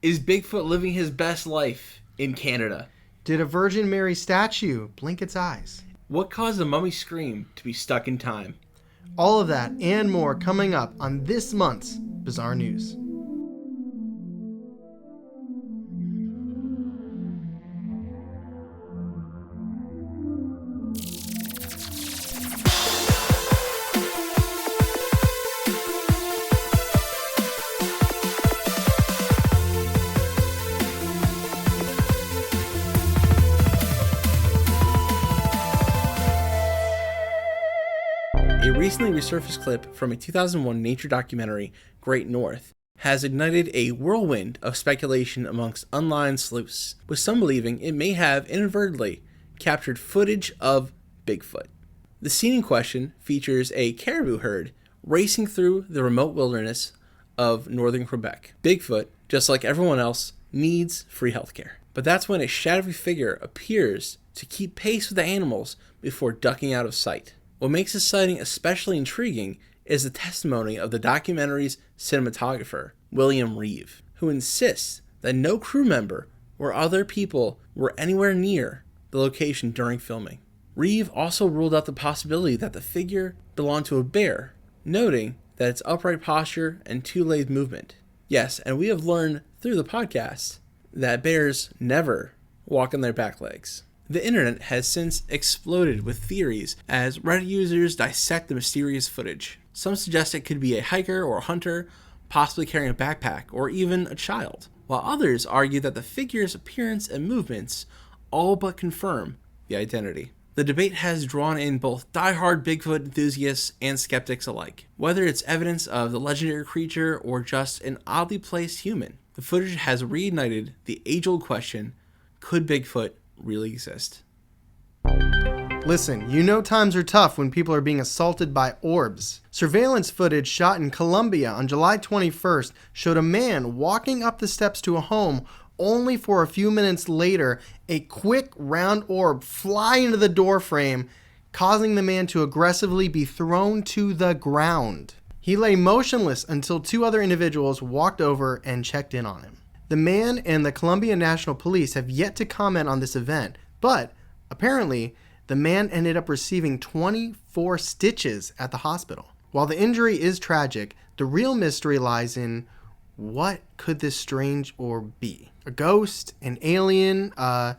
Is Bigfoot living his best life in Canada? Did a Virgin Mary statue blink its eyes? What caused the mummy scream to be stuck in time? All of that and more coming up on this month's Bizarre News. A recently resurfaced clip from a 2001 nature documentary, Great North, has ignited a whirlwind of speculation amongst online sleuths, with some believing it may have inadvertently captured footage of Bigfoot. The scene in question features a caribou herd racing through the remote wilderness of northern Quebec. Bigfoot, just like everyone else, needs free healthcare. But that's when a shadowy figure appears to keep pace with the animals before ducking out of sight. What makes this sighting especially intriguing is the testimony of the documentary's cinematographer, William Reeve, who insists that no crew member or other people were anywhere near the location during filming. Reeve also ruled out the possibility that the figure belonged to a bear, noting that its upright posture and two-legged movement. Yes, and we have learned through the podcast that bears never walk on their back legs. The internet has since exploded with theories as Reddit users dissect the mysterious footage. Some suggest it could be a hiker or a hunter, possibly carrying a backpack, or even a child, while others argue that the figure's appearance and movements all but confirm the identity. The debate has drawn in both die-hard Bigfoot enthusiasts and skeptics alike, whether it's evidence of the legendary creature or just an oddly placed human. The footage has reignited the age-old question, could Bigfoot really exist? Listen, you know times are tough when people are being assaulted by orbs. Surveillance footage shot in Colombia on July 21st showed a man walking up the steps to a home, only for a few minutes later, a quick round orb fly into the doorframe, causing the man to aggressively be thrown to the ground. He lay motionless until two other individuals walked over and checked in on him. The man and the Colombia National Police have yet to comment on this event, but apparently the man ended up receiving 24 stitches at the hospital. While the injury is tragic, the real mystery lies in what could this strange orb be? A ghost, an alien, a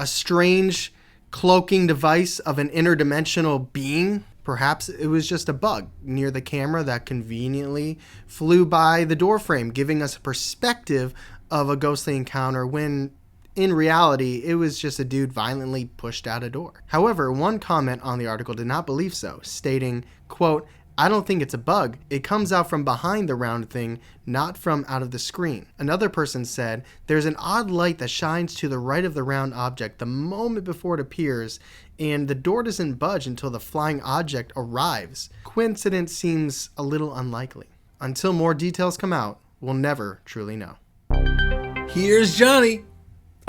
strange cloaking device of an interdimensional being? Perhaps it was just a bug near the camera that conveniently flew by the doorframe, giving us a perspective of a ghostly encounter when in reality it was just a dude violently pushed out a door. However, one comment on the article did not believe so, stating, quote, "I don't think it's a bug. It comes out from behind the round thing, not from out of the screen." Another person said, "There's an odd light that shines to the right of the round object the moment before it appears, and the door doesn't budge until the flying object arrives. Coincidence seems a little unlikely. Until more details come out, we'll never truly know." Here's Johnny.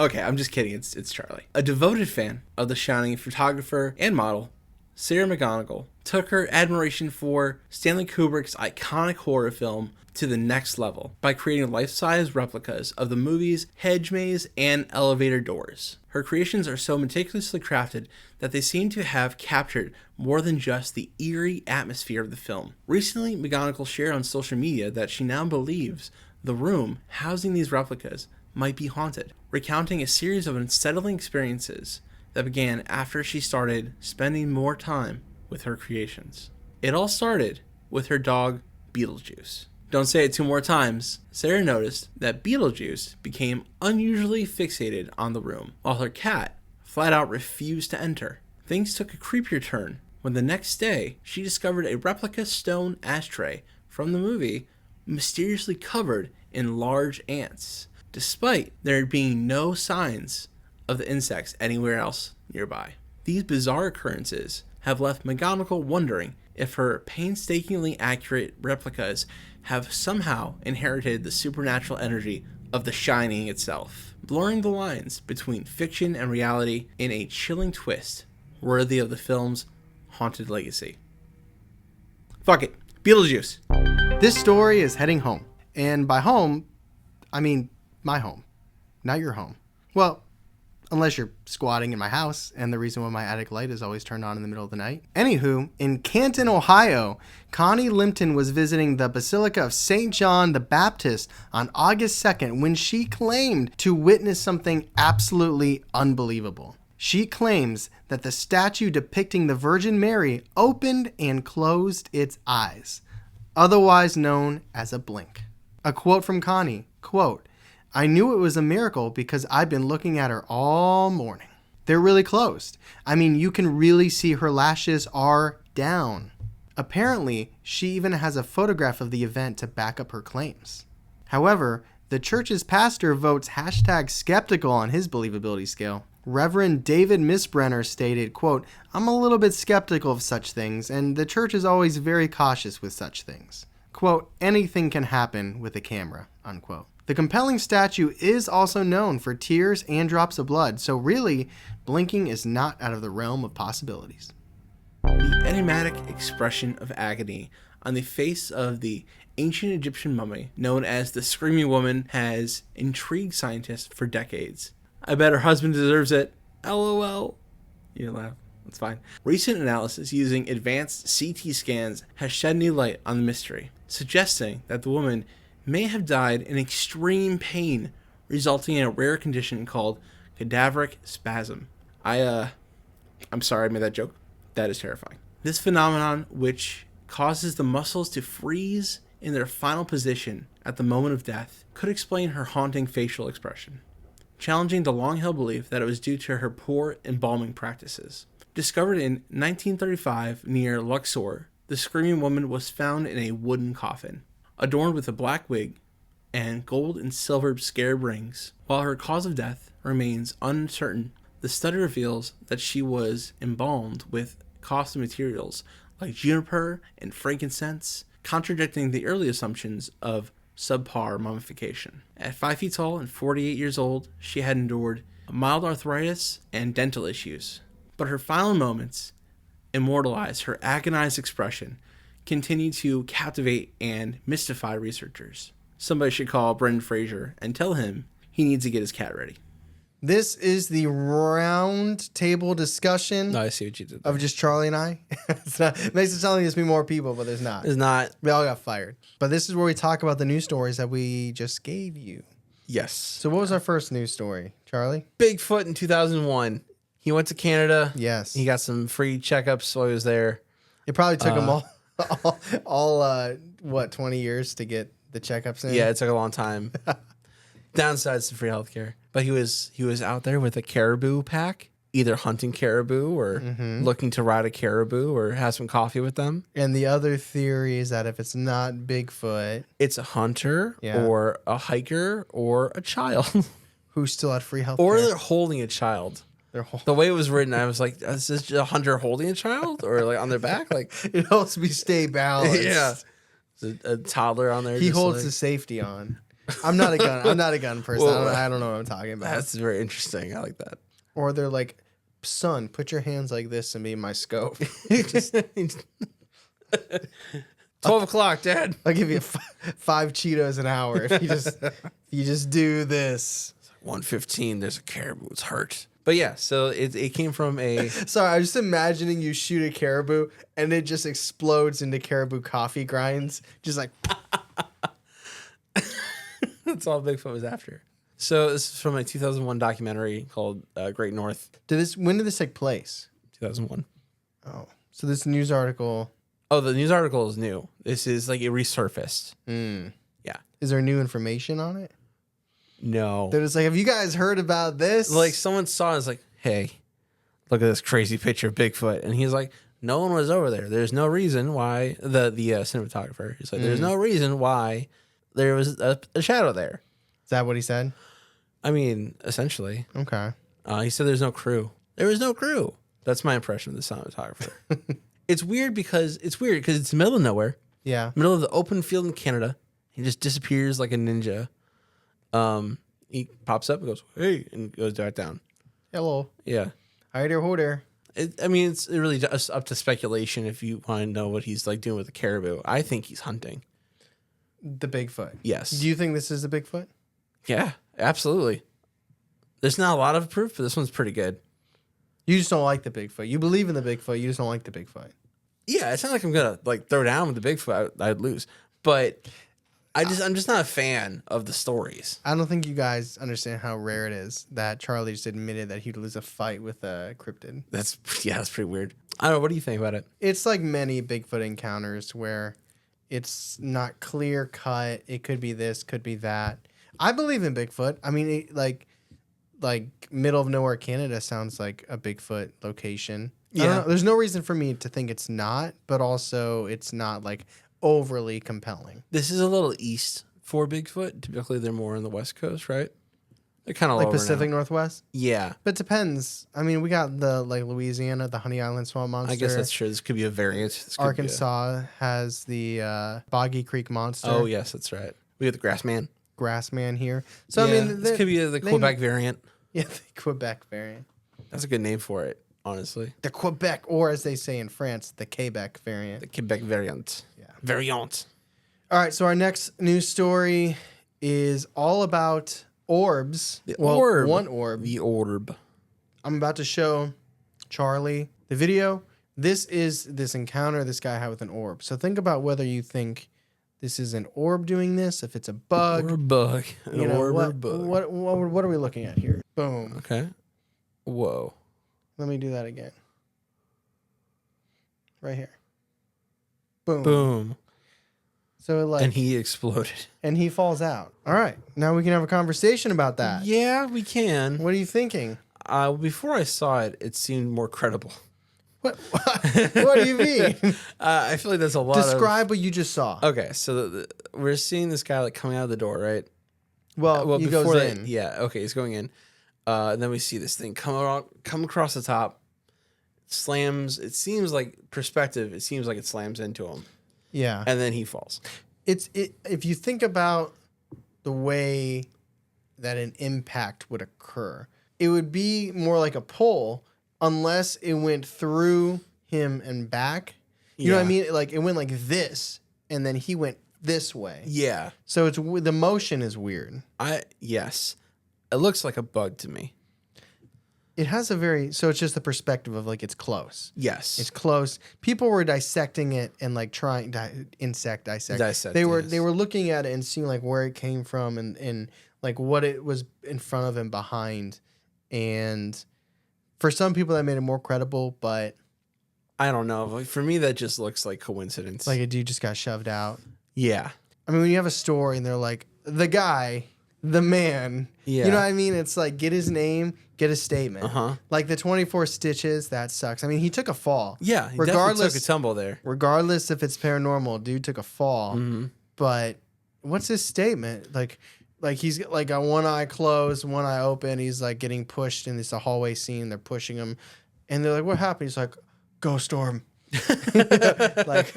Okay, I'm just kidding. It's Charlie. A devoted fan of The Shining photographer and model, Sarah McGonigal, took her admiration for Stanley Kubrick's iconic horror film to the next level by creating life-size replicas of the movie's hedge maze and elevator doors. Her creations are so meticulously crafted that they seem to have captured more than just the eerie atmosphere of the film. Recently, McGonigal shared on social media that she now believes the room housing these replicas might be haunted, recounting a series of unsettling experiences that began after she started spending more time with her creations. It all started with her dog, Beetlejuice. Don't say it two more times. Sarah noticed that Beetlejuice became unusually fixated on the room, while her cat flat out refused to enter. Things took a creepier turn when the next day she discovered a replica stone ashtray from the movie mysteriously covered in large ants, despite there being no signs of the insects anywhere else nearby. These bizarre occurrences have left McGonigal wondering if her painstakingly accurate replicas have somehow inherited the supernatural energy of The Shining itself, blurring the lines between fiction and reality in a chilling twist worthy of the film's haunted legacy. Fuck it, Beetlejuice. This story is heading home. And by home, I mean my home, not your home. Well, unless you're squatting in my house, and the reason why my attic light is always turned on in the middle of the night. Anywho, in Canton, Ohio, Connie Limpton was visiting the Basilica of St. John the Baptist on August 2nd when she claimed to witness something absolutely unbelievable. She claims that the statue depicting the Virgin Mary opened and closed its eyes, otherwise known as a blink. A quote from Connie, quote, "I knew it was a miracle because I've been looking at her all morning. They're really closed. I mean, you can really see her lashes are down." Apparently, she even has a photograph of the event to back up her claims. However, the church's pastor votes #skeptical on his believability scale. Reverend David Misbrenner stated, quote, "I'm a little bit skeptical of such things, and the church is always very cautious with such things. Quote, anything can happen with a camera," unquote. The compelling statue is also known for tears and drops of blood, so really, blinking is not out of the realm of possibilities. The enigmatic expression of agony on the face of the ancient Egyptian mummy, known as the Screaming Woman, has intrigued scientists for decades. I bet her husband deserves it. LOL. You laugh. That's fine. Recent analysis using advanced CT scans has shed new light on the mystery, suggesting that the woman may have died in extreme pain, resulting in a rare condition called cadaveric spasm. I'm sorry I made that joke. That is terrifying. This phenomenon, which causes the muscles to freeze in their final position at the moment of death, could explain her haunting facial expression, challenging the long-held belief that it was due to her poor embalming practices. Discovered in 1935 near Luxor, the Screaming Woman was found in a wooden coffin, adorned with a black wig and gold and silver scarab rings. While her cause of death remains uncertain, the study reveals that she was embalmed with costly materials like juniper and frankincense, contradicting the early assumptions of subpar mummification. At 5 feet tall and 48 years old, she had endured mild arthritis and dental issues. But her final moments, immortalized her agonized expression, continue to captivate and mystify researchers. Somebody should call Brendan Fraser and tell him he needs to get his cat ready. This is the round table discussion No, I see what you did. of just Charlie and I. It's not, it makes it sound like there's be more people, but there's not. It's not. We all got fired. But this is where we talk about the news stories that we just gave you. Yes. So what was our first news story, Charlie? Bigfoot in 2001. He went to Canada. Yes. He got some free checkups while he was there. It probably took him all 20 years to get the checkups in? Yeah, it took a long time. Downsides to free healthcare. But he was out there with a caribou pack, either hunting caribou or looking to ride a caribou or have some coffee with them. And the other theory is that if it's not Bigfoot, it's a hunter or a hiker or a child. Who still had free healthcare. Or they're holding a child. The way it was written, I was like, is this a hunter holding a child? Or like on their back? Like it helps me stay balanced. Yeah. A toddler on there. He holds the safety on. I'm not a gun person. Well, I don't know what I'm talking about. That's very interesting. I like that. Or they're like, son, put your hands like this and be my scope. 12 o'clock, Dad. I'll give you 5 Cheetos an hour if you just do this. 1:15. There's a caribou. It's hurt. But yeah, so it came from a. Sorry, I'm just imagining you shoot a caribou and it just explodes into caribou coffee grinds, just like. That's all Bigfoot was after. So this is from a 2001 documentary called Great North. When did this take place? 2001. Oh, so this news article. Oh, the news article is new. This is like it resurfaced. Yeah. Is there new information on it? No. They're just like, have you guys heard about this? Like someone saw it, it's like, hey, look at this crazy picture of Bigfoot. And he's like, no one was over there. There's no reason why the cinematographer. He's like, there's no reason why there was a shadow there. Is that what he said? I mean, essentially. Okay. He said there's no crew. There was no crew. That's my impression of the cinematographer. It's weird because it's the middle of nowhere. Yeah. Middle of the open field in Canada. He just disappears like a ninja. He pops up and goes, hey, and goes back down. Hello. Yeah. Hi there, ho there. It's really just up to speculation if you want to know what he's like doing with the caribou. I think he's hunting. The Bigfoot. Yes. Do you think this is the Bigfoot? Yeah. absolutely. There's not a lot of proof, but this one's pretty good. You just don't like the Bigfoot. You believe in the Bigfoot. You just don't like the Bigfoot. Yeah, it's not like I'm gonna like throw down with the Bigfoot. I'd lose, but I'm just not a fan of the stories. I don't think you guys understand how rare it is that Charlie just admitted that he'd lose a fight with a cryptid. That's pretty weird. I don't know. What do you think about it? It's like many Bigfoot encounters where it's not clear cut. It could be this, could be that. I believe in Bigfoot. I mean, like middle of nowhere Canada sounds like a Bigfoot location. I don't know. There's no reason for me to think it's not, but also it's not like overly compelling. This is a little east for Bigfoot. Typically, they're more on the West Coast, right? They're kind of Like lower Pacific now. Northwest? Yeah. But it depends. I mean, we got the like Louisiana, the Honey Island Swamp Monster. I guess that's true. This could be a variant. This could Arkansas has the Boggy Creek Monster. Oh, yes, that's right. We got the Grassman. Grassman here. So, Yeah, I mean, this could be the Quebec variant. Yeah, the Quebec variant. That's a good name for it, honestly. The Quebec, or as they say in France, the Quebec variant. The Quebec variant. Yeah. Variant. All right, so our next news story is all about orbs. Orb. One orb. The orb. I'm about to show Charlie the video. This is this encounter this guy had with an orb. So think about whether you think this is an orb doing this, if it's a bug. Or a bug. An You know, orb what, or bug. what are we looking at here? Boom. Okay. Whoa. Let me do that again. Right here. Boom. Boom. So like, And he exploded. and he falls out. All right, now we can have a conversation about that. Yeah, we can. What are you thinking? Before I saw it, it seemed more credible. What? What do you mean? I feel like there's a lot Describe what you just saw. Okay, so we're seeing this guy like coming out of the door, right? Well, he goes that, in. yeah, okay, he's going in. And then we see this thing come across the top, slams. It seems like perspective. It seems like it slams into him, Yeah. and then he falls. If you think about the way that an impact would occur, it would be more like a pull unless it went through him and back. You know what I mean? Like it went like this, and then he went this way. Yeah, So the motion is weird. yes, it looks like a bug to me. It has so it's just the perspective of like it's close. Yes, It's close. People were dissecting it and like trying to dissect. Dissect, They were yes. they were looking at it and seeing like where it came from and like what it was in front of and behind. And for some people that made it more credible, but I don't know. Like, for me, that just looks like coincidence. like a dude just got shoved out. yeah, I mean, when you have a story and they're like the guy, the man, Yeah. you know what I mean? It's like get his name, get a statement. Uh-huh. Like the 24 stitches, that sucks. I mean, he took a fall. yeah. He definitely took a tumble there. Regardless if it's paranormal, dude took a fall. Mm-hmm. But what's his statement? Like he's like got one eye closed, one eye open. He's like getting pushed in this hallway scene. They're pushing him, and they're like, "What happened?" He's like, "Ghost orb." Like,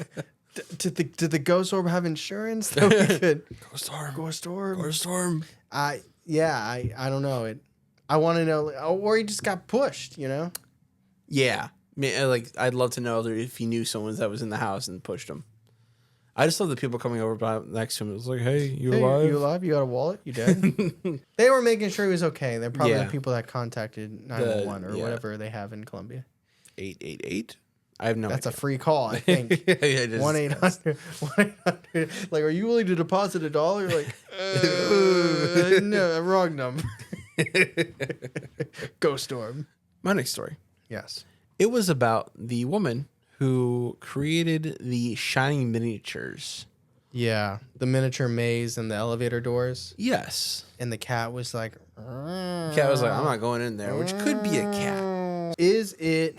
did the ghost orb have insurance that we could? Ghost orb. Ghost orb. Ghost orb. I don't know it. I want to know, or he just got pushed. You know? Yeah. Like, I'd love to know if he knew someone that was in the house and pushed him. I just love the people coming over next to him. It was like, hey, you alive? You alive? You got a wallet? You dead? They were making sure he was okay. They're probably Yeah. the people that contacted 911 or whatever they have in Colombia. 888? I have no That's a idea. free call, I think. Yeah, it is. 1-800. Like, are you willing to deposit $1? Like, no, wrong number. Ghost orb. My next story. Yes. It was about the woman who created the shining miniatures. Yeah, the miniature maze and the elevator doors. Yes. And the cat was like... Cat was like, I'm not going in there, which could be a cat. Is it...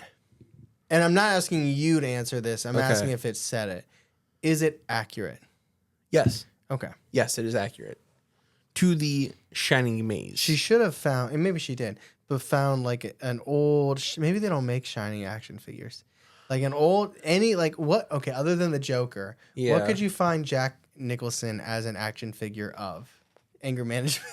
And I'm not asking you to answer this. I'm asking if it said it. Is it accurate? Yes. Okay. Yes, it is accurate. To the shining maze. She should have found, and maybe she did, but found like an old... Maybe they don't make shining action figures. Like an old... what... Okay, other than the Joker, what could you find Jack Nicholson as an action figure of? Anger management?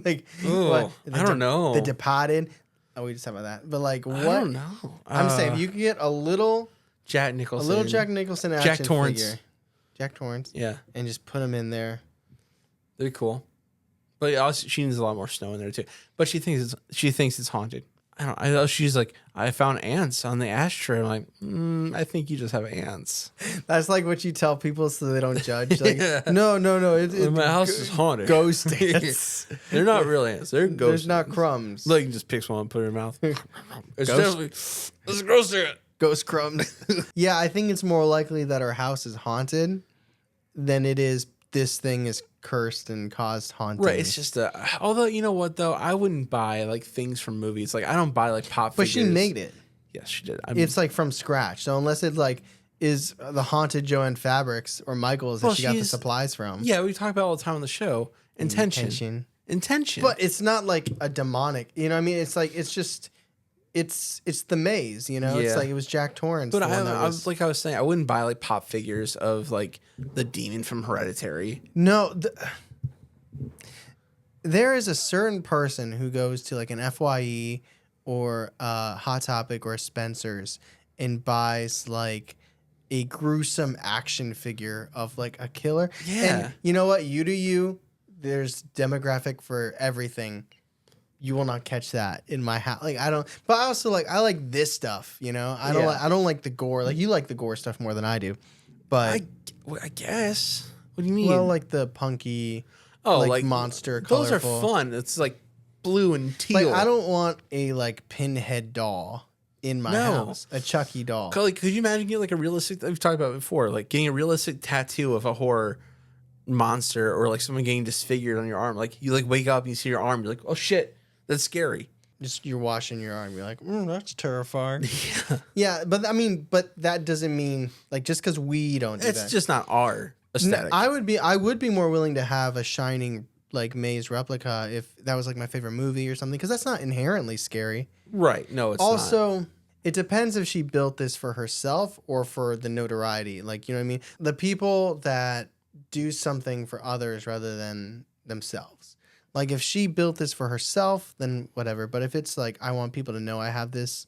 Like... Ooh, what? I don't know. The Departed... Oh, we just talked about that. But like, what? I don't know. I'm saying if you could get a little Jack Nicholson. Jack Nicholson action Jack Torrance. figure. Jack Torrance. Yeah. And just put him in there. That'd be cool. But also, she needs a lot more snow in there too. But she thinks it's haunted. I know. She's like, I found ants on the ashtray. I'm like, I think you just have ants. That's like what you tell people so they don't judge. Like, no. My house is haunted. Ghost ants. They're not real ants. They're ghost. There's not ants. crumbs. Like, you just picks one and put it in her mouth. It's definitely, this is gross ant. Ghost crumbs. Yeah, I think it's more likely that our house is haunted than it is this thing is cursed and caused haunting. Right. It's just although, you know what, though? I wouldn't buy, like, things from movies. Like, I don't buy, like, pop But figures. she made it. Yes, she did. It's, like, from scratch. So unless it, like, is the haunted Joanne Fabrics or Michael's that she got the supplies from. Yeah, we talk about all the time on the show. Intention. But it's not, like, a demonic. You know what I mean? It's, like, it's just... It's the maze, you know. Yeah. It's like it was Jack Torrance. But I was saying, I wouldn't buy like pop figures of like the demon from Hereditary. No, there is a certain person who goes to like an FYE or Hot Topic or Spencer's and buys like a gruesome action figure of like a killer. Yeah. And you know what? You do you. There's demographic for everything. You will not catch that in my house. Like I don't, but I also I like this stuff. You know, I don't like the gore. Like you like the gore stuff more than I do. But I guess. What do you mean? Well, like the punky, like monster. Those colorful. are fun. It's like blue and teal. Like I don't want a like pinhead doll in my house. A Chucky doll. Like, could you imagine getting like a realistic? We've talked about it before. Like getting a realistic tattoo of a horror monster, or like someone getting disfigured on your arm. Like you like wake up and you see your arm. You're like, oh shit. That's scary. Just you're washing your arm. You're like, that's terrifying. Yeah, but I mean, but that doesn't mean like just because we don't do that. It's just not our aesthetic. I would be more willing to have a Shining like maze replica if that was like my favorite movie or something because that's not inherently scary. Right? No, it's also. not. It depends if she built this for herself or for the notoriety. Like you know what I mean. The people that do something for others rather than themselves. Like, if she built this for herself, then whatever. But if it's like, I want people to know I have this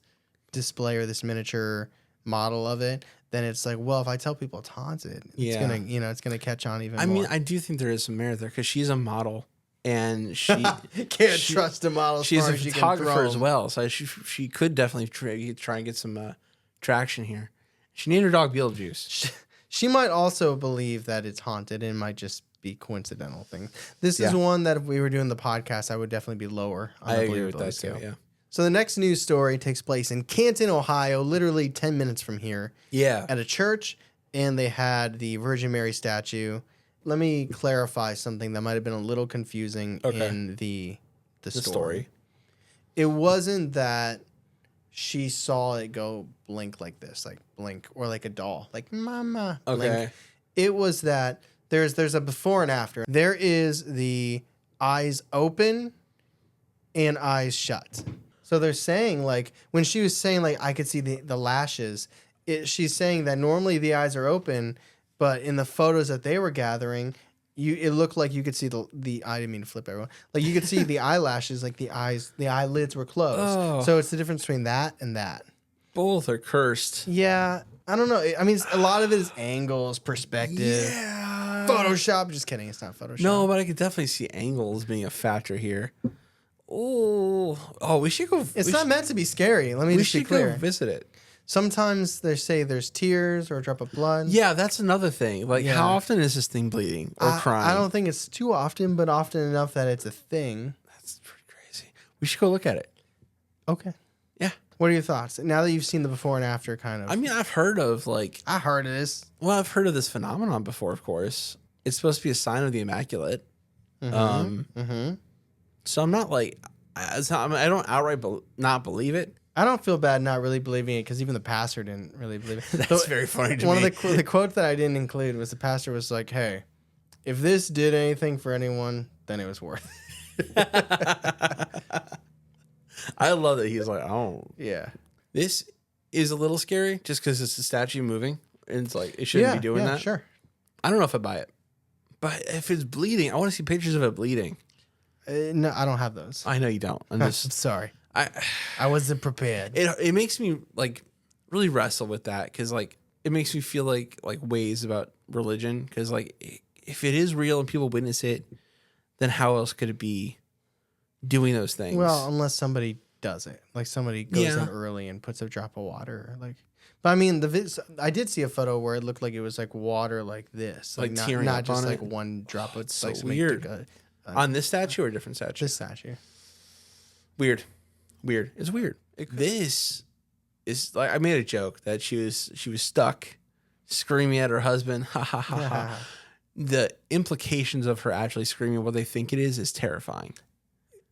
display or this miniature model of it, then it's like, well, if I tell people it's haunted, it's gonna, it's gonna catch on even more. I mean, I do think there is some merit there because she's a model and she can't trust a model. She's a photographer as well, so she could definitely try and get some traction here. She named her dog Beetlejuice. She might also believe that it's haunted and might just be coincidental thing. This is one that if we were doing the podcast, I would definitely be lower on the believability scale. Yeah. So the next news story takes place in Canton, Ohio, literally 10 minutes from here. Yeah. At a church, and they had the Virgin Mary statue. Let me clarify something that might have been a little confusing in the story. It wasn't that she saw it go blink like this, like blink, or like a doll, like mama. Okay. Blink. It was that there's a before and after. There is the eyes open and eyes shut. So they're saying like when she was saying like I could see the lashes, she's saying that normally the eyes are open, but in the photos that they were gathering, it looked like you could see the I didn't mean to flip everyone. Like you could see the eyelashes, like the eyelids were closed. Oh. So it's the difference between that and that. Both are cursed. Yeah. I don't know. I mean, a lot of it is angles, perspective. Yeah. Photoshop. Just kidding. It's not Photoshop. No, but I could definitely see angles being a factor here. Oh, we should go. It's not meant to be scary. Let me just be clear. We should go visit it. Sometimes they say there's tears or a drop of blood. Yeah, that's another thing. Like, how often is this thing bleeding or crying? I don't think it's too often, but often enough that it's a thing. That's pretty crazy. We should go look at it. Okay. Yeah. What are your thoughts now that you've seen the before and after kind of? I mean, I've heard of I heard of this. Well, I've heard of this phenomenon before, of course. It's supposed to be a sign of the Immaculate. Mm-hmm. So I'm not like, I don't outright not believe it. I don't feel bad not really believing it because even the pastor didn't really believe it. That's very funny to me. One of the quotes that I didn't include was the pastor was like, hey, if this did anything for anyone, then it was worth it. I love that he's like, oh. Yeah. This is a little scary just because it's a statue moving. And it's like, it shouldn't be doing that. Sure. I don't know if I buy it. But if it's bleeding, I want to see pictures of it bleeding. No, I don't have those. I know you don't. I'm just sorry. I wasn't prepared. It makes me like really wrestle with that because like it makes me feel like ways about religion because like if it is real and people witness it, then how else could it be doing those things? Well, unless somebody does it, like somebody goes in early and puts a drop of water, like. But I mean, I did see a photo where it looked like it was like water like this, like not just like one drop of. It's so like, weird. On this statue or a different statue? This statue. Weird. It's weird. This is like, I made a joke that she was stuck screaming at her husband. Ha ha ha ha. The implications of her actually screaming what they think it is terrifying.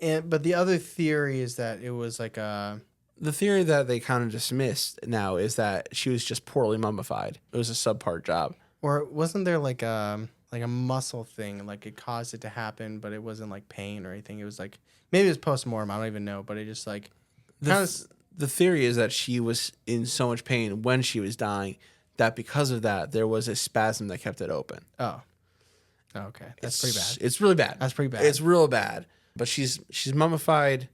But the other theory is that it was like a. The theory that they kind of dismissed now is that she was just poorly mummified. It was a subpar job. Or wasn't there like a muscle thing, like it caused it to happen, but it wasn't like pain or anything. It was like maybe it was post-mortem. I don't even know, but it just like the theory is that she was in so much pain when she was dying that because of that there was a spasm that kept it open. Oh, okay, that's pretty bad. It's really bad. That's pretty bad. It's real bad. But she's mummified.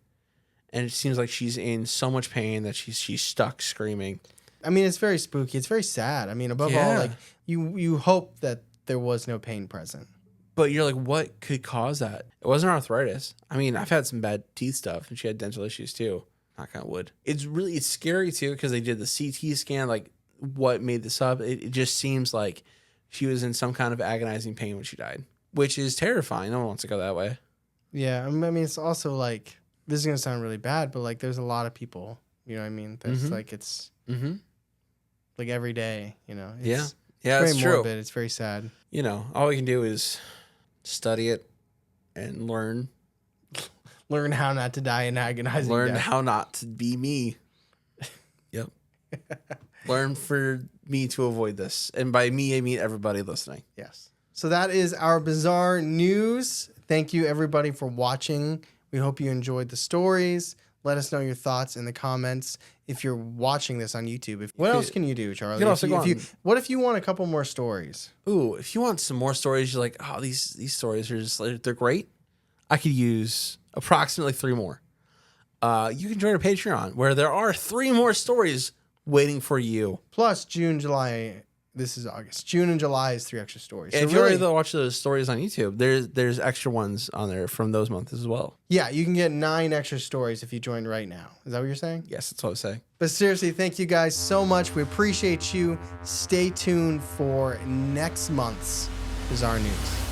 And it seems like she's in so much pain that she's stuck screaming. I mean, it's very spooky. It's very sad. I mean, above all, like you hope that there was no pain present. But you're like, what could cause that? It wasn't arthritis. I mean, I've had some bad teeth stuff, and she had dental issues too. Knock on wood. It's scary too because they did the CT scan. Like, what made this up? It just seems like she was in some kind of agonizing pain when she died, which is terrifying. No one wants to go that way. Yeah, I mean, it's also like. This is going to sound really bad, but like there's a lot of people, you know what I mean? That's like it's like every day, you know? It's very it's true. Morbid. It's very sad. You know, all we can do is study it and learn. Learn how not to die in agonizing Learn death. how not to be me. Yep. Learn for me to avoid this. And by me, I mean everybody listening. Yes. So that is our bizarre news. Thank you, everybody, for watching. We hope you enjoyed the stories. Let us know your thoughts in the comments. If you're watching this on YouTube, what else can you do, Charlie? What if you want a couple more stories? Ooh, if you want some more stories, you're like, oh, these stories are just they're great. I could use approximately 3 more. You can join our Patreon where there are 3 more stories waiting for you. Plus June, July. This is August. June and July is 3 extra stories. And so if you're ready to watch those stories on YouTube, there's extra ones on there from those months as well. Yeah, you can get 9 extra stories if you join right now. Is that what you're saying? Yes, that's what I was saying. But seriously, thank you guys so much. We appreciate you. Stay tuned for next month's Bizarre News.